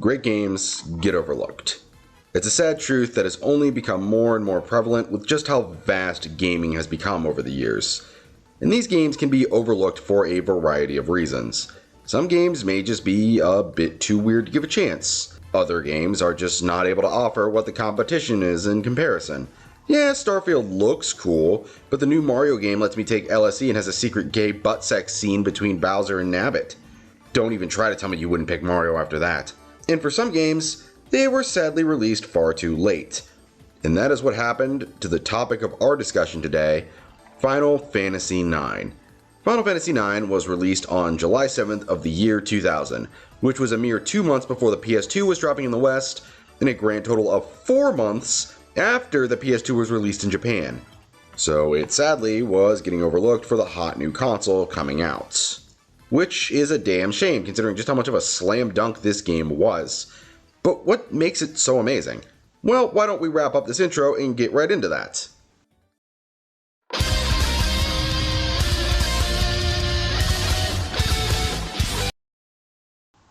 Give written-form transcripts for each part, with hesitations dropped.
great games get overlooked. It's a sad truth that has only become more and more prevalent with just how vast gaming has become over the years. And these games can be overlooked for a variety of reasons. Some games may just be a bit too weird to give a chance. Other games are just not able to offer what the competition is in comparison. Yeah, Starfield looks cool, but the new Mario game lets me take LSE and has a secret gay butt sex scene between Bowser and Nabbit. Don't even try to tell me you wouldn't pick Mario after that. And for some games, they were sadly released far too late. And that is what happened to the topic of our discussion today, Final Fantasy IX. Final Fantasy IX was released on July 7th of the year 2000, which was a mere 2 months before the PS2 was dropping in the West, and a grand total of 4 months after the PS2 was released in Japan. So it sadly was getting overlooked for the hot new console coming out. Which is a damn shame considering just how much of a slam dunk this game was. But what makes it so amazing? Well, why don't we wrap up this intro and get right into that?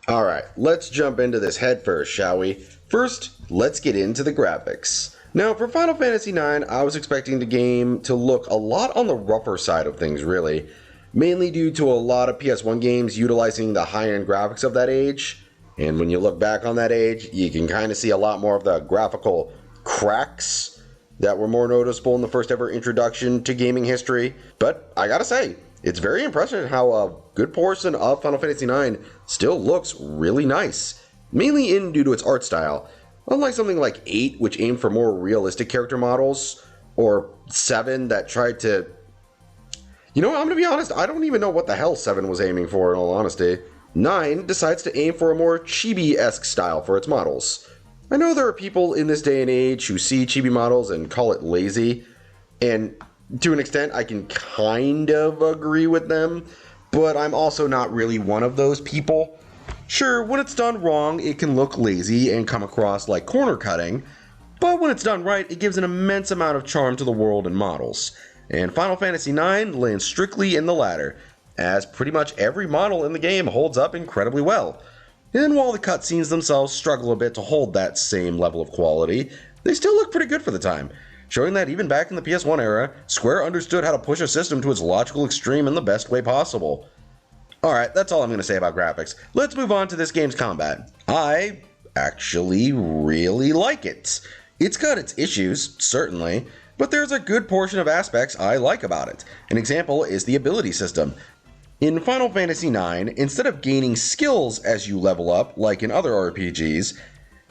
Alright, let's jump into this head first, shall we? First, let's get into the graphics. Now, for Final Fantasy IX, I was expecting the game to look a lot on the rougher side of things, really. Mainly due to a lot of PS1 games utilizing the high-end graphics of that age. And when you look back on that age, you can kind of see a lot more of the graphical cracks that were more noticeable in the first ever introduction to gaming history. But I gotta say, it's very impressive how a good portion of Final Fantasy IX still looks really nice. Mainly due to its art style. Unlike something like 8, which aimed for more realistic character models, or 7 that tried to... You know what, I'm gonna be honest, I don't even know what the hell 7 was aiming for in all honesty. 9 decides to aim for a more chibi-esque style for its models. I know there are people in this day and age who see chibi models and call it lazy, and to an extent I can kind of agree with them, but I'm also not really one of those people. Sure, when it's done wrong, it can look lazy and come across like corner cutting, but when it's done right, it gives an immense amount of charm to the world and models. And Final Fantasy IX lands strictly in the latter, as pretty much every model in the game holds up incredibly well. And while the cutscenes themselves struggle a bit to hold that same level of quality, they still look pretty good for the time, showing that even back in the PS1 era, Square understood how to push a system to its logical extreme in the best way possible. Alright, that's all I'm going to say about graphics. Let's move on to this game's combat. I actually really like it. It's got its issues, certainly, but there's a good portion of aspects I like about it. An example is the ability system. In Final Fantasy IX, instead of gaining skills as you level up, like in other RPGs,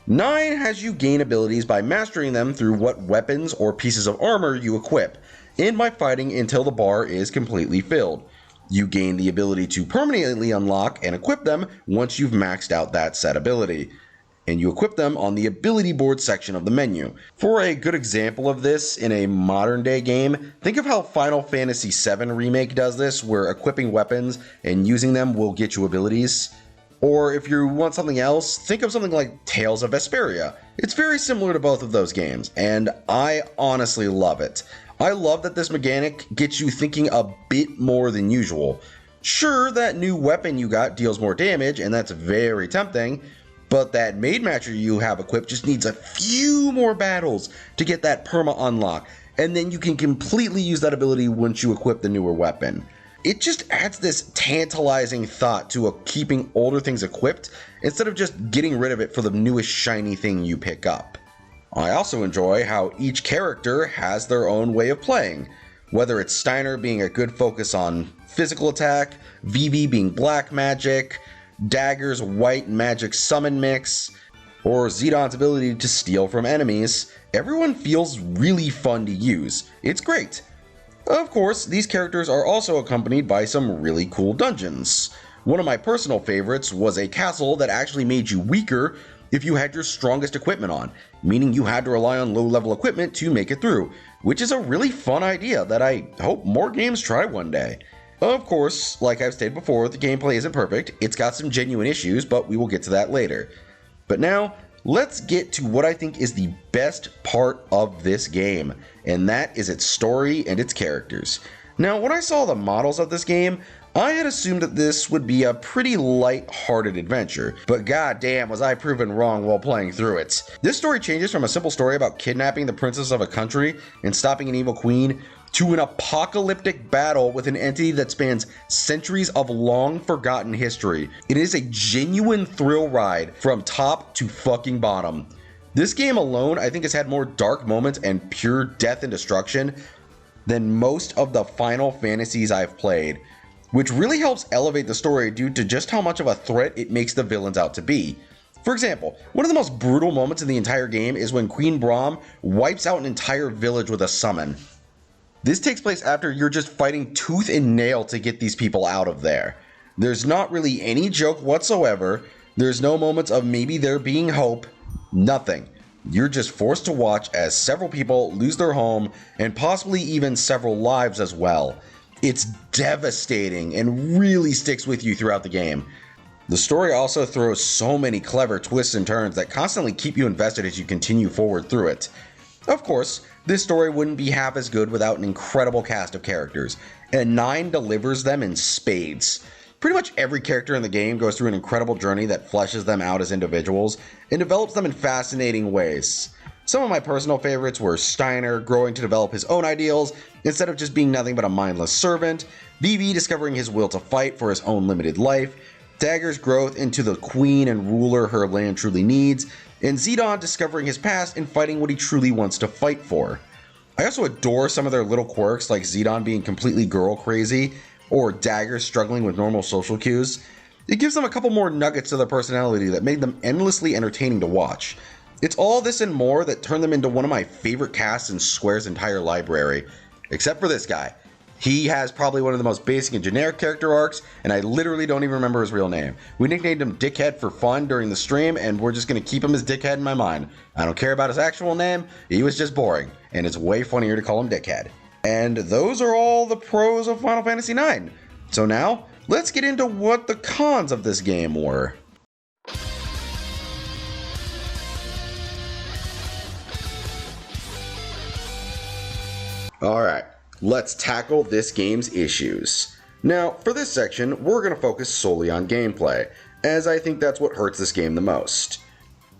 9 has you gain abilities by mastering them through what weapons or pieces of armor you equip, and by fighting until the bar is completely filled. You gain the ability to permanently unlock and equip them once you've maxed out that set ability, and you equip them on the ability board section of the menu. For a good example of this in a modern day game, think of how Final Fantasy VII Remake does this, where equipping weapons and using them will get you abilities. Or if you want something else, think of something like Tales of Vesperia. It's very similar to both of those games, and I honestly love it. I love that this mechanic gets you thinking a bit more than usual. Sure, that new weapon you got deals more damage, and that's very tempting, but that Maid Matcher you have equipped just needs a few more battles to get that perma unlock, and then you can completely use that ability once you equip the newer weapon. It just adds this tantalizing thought to keeping older things equipped, instead of just getting rid of it for the newest shiny thing you pick up. I also enjoy how each character has their own way of playing, whether it's Steiner being a good focus on physical attack, Vivi being black magic, Dagger's white magic summon mix, or Zidon's ability to steal from enemies. Everyone feels really fun to use. It's great. Of course, these characters are also accompanied by some really cool dungeons. One of my personal favorites was a castle that actually made you weaker if you had your strongest equipment on, meaning you had to rely on low-level equipment to make it through, which is a really fun idea that I hope more games try one day. Of course, like I've stated before, the gameplay isn't perfect, it's got some genuine issues, but we will get to that later. But now, let's get to what I think is the best part of this game, and that is its story and its characters. Now, when I saw the models of this game, I had assumed that this would be a pretty light-hearted adventure, but goddamn was I proven wrong while playing through it. This story changes from a simple story about kidnapping the princess of a country and stopping an evil queen to an apocalyptic battle with an entity that spans centuries of long-forgotten history. It is a genuine thrill ride from top to fucking bottom. This game alone, I think, has had more dark moments and pure death and destruction than most of the Final Fantasies I've played, which really helps elevate the story due to just how much of a threat it makes the villains out to be. For example, one of the most brutal moments in the entire game is when Queen Braum wipes out an entire village with a summon. This takes place after you're just fighting tooth and nail to get these people out of there. There's not really any joke whatsoever, there's no moments of maybe there being hope, nothing. You're just forced to watch as several people lose their home and possibly even several lives as well. It's devastating and really sticks with you throughout the game. The story also throws so many clever twists and turns that constantly keep you invested as you continue forward through it. Of course, this story wouldn't be half as good without an incredible cast of characters, and 9 delivers them in spades. Pretty much every character in the game goes through an incredible journey that fleshes them out as individuals and develops them in fascinating ways. Some of my personal favorites were Steiner growing to develop his own ideals instead of just being nothing but a mindless servant, Vivi discovering his will to fight for his own limited life, Dagger's growth into the queen and ruler her land truly needs, and Zidane discovering his past and fighting what he truly wants to fight for. I also adore some of their little quirks, like Zidane being completely girl crazy, or Dagger struggling with normal social cues. It gives them a couple more nuggets to their personality that made them endlessly entertaining to watch. It's all this and more that turned them into one of my favorite casts in Square's entire library. Except for this guy. He has probably one of the most basic and generic character arcs, and I literally don't even remember his real name. We nicknamed him Dickhead for fun during the stream, and we're just going to keep him as Dickhead in my mind. I don't care about his actual name, he was just boring, and it's way funnier to call him Dickhead. And those are all the pros of Final Fantasy IX. So now, let's get into what the cons of this game were. Alright, let's tackle this game's issues. Now, for this section, we're going to focus solely on gameplay, as I think that's what hurts this game the most.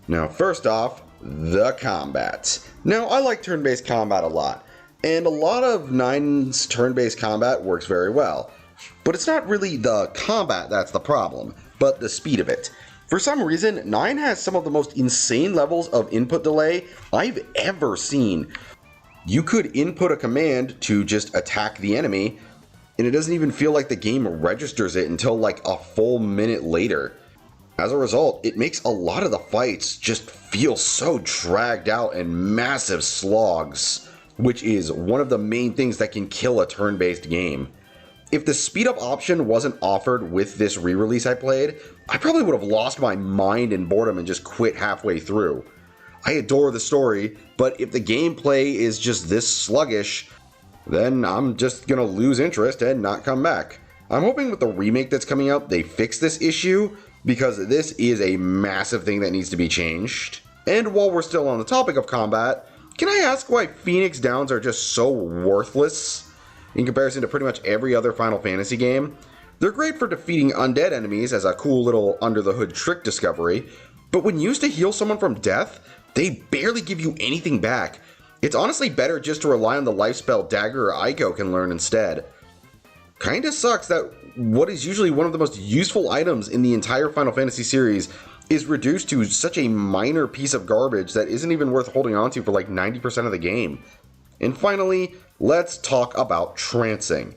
Now, first off, the combat. Now, I like turn-based combat a lot, and a lot of 9's turn-based combat works very well. But it's not really the combat that's the problem, but the speed of it. For some reason, 9 has some of the most insane levels of input delay I've ever seen. You could input a command to just attack the enemy, and it doesn't even feel like the game registers it until like a full minute later. As a result, it makes a lot of the fights just feel so dragged out and massive slogs, which is one of the main things that can kill a turn-based game. If the speed up option wasn't offered with this re-release I played, I probably would have lost my mind in boredom and just quit halfway through. I adore the story, but if the gameplay is just this sluggish, then I'm just gonna lose interest and not come back. I'm hoping with the remake that's coming out, they fix this issue, because this is a massive thing that needs to be changed. And while we're still on the topic of combat, can I ask why Phoenix Downs are just so worthless in comparison to pretty much every other Final Fantasy game? They're great for defeating undead enemies as a cool little under-the-hood trick discovery, but when used to heal someone from death, they barely give you anything back. It's honestly better just to rely on the life spell Dagger or Aiko can learn instead. Kinda sucks that what is usually one of the most useful items in the entire Final Fantasy series is reduced to such a minor piece of garbage that isn't even worth holding on to for like 90% of the game. And finally, let's talk about trancing.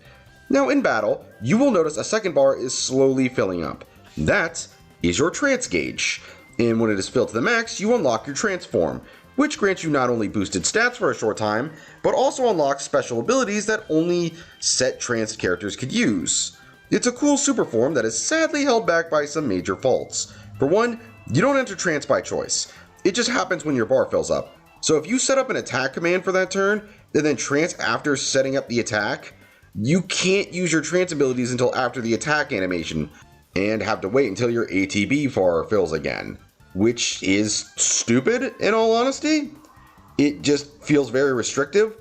Now in battle, you will notice a second bar is slowly filling up. That is your trance gauge. And when it is filled to the max, you unlock your transform, which grants you not only boosted stats for a short time, but also unlocks special abilities that only set tranced characters could use. It's a cool super form that is sadly held back by some major faults. For one, you don't enter trance by choice. It just happens when your bar fills up. So if you set up an attack command for that turn, and then trance after setting up the attack, you can't use your trance abilities until after the attack animation, and have to wait until your ATB bar fills again. Which is stupid, in all honesty. It just feels very restrictive.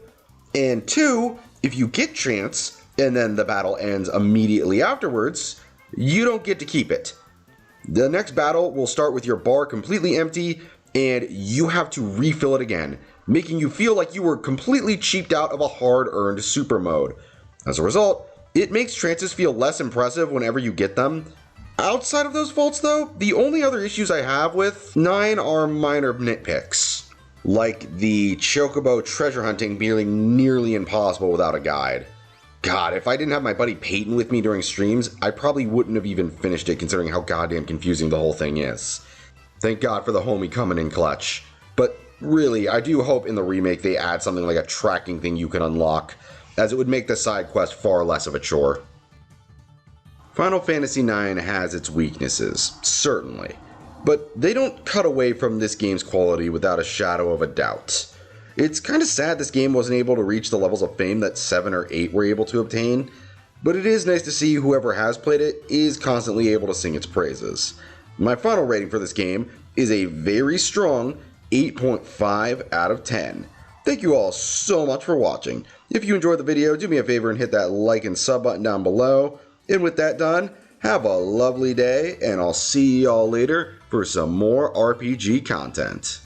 And two, if you get trance, and then the battle ends immediately afterwards, you don't get to keep it. The next battle will start with your bar completely empty, and you have to refill it again, making you feel like you were completely cheaped out of a hard-earned super mode. As a result, it makes trances feel less impressive whenever you get them. Outside of those faults though, the only other issues I have with 9 are minor nitpicks, like the Chocobo treasure hunting being nearly impossible without a guide. God, if I didn't have my buddy Peyton with me during streams, I probably wouldn't have even finished it considering how goddamn confusing the whole thing is. Thank God for the homie coming in clutch. But really, I do hope in the remake they add something like a tracking thing you can unlock, as it would make the side quest far less of a chore. Final Fantasy IX has its weaknesses, certainly, but they don't cut away from this game's quality without a shadow of a doubt. It's kind of sad this game wasn't able to reach the levels of fame that 7 or 8 were able to obtain, but it is nice to see whoever has played it is constantly able to sing its praises. My final rating for this game is a very strong 8.5 out of 10. Thank you all so much for watching. If you enjoyed the video, do me a favor and hit that like and sub button down below. And with that done, have a lovely day, and I'll see y'all later for some more RPG content.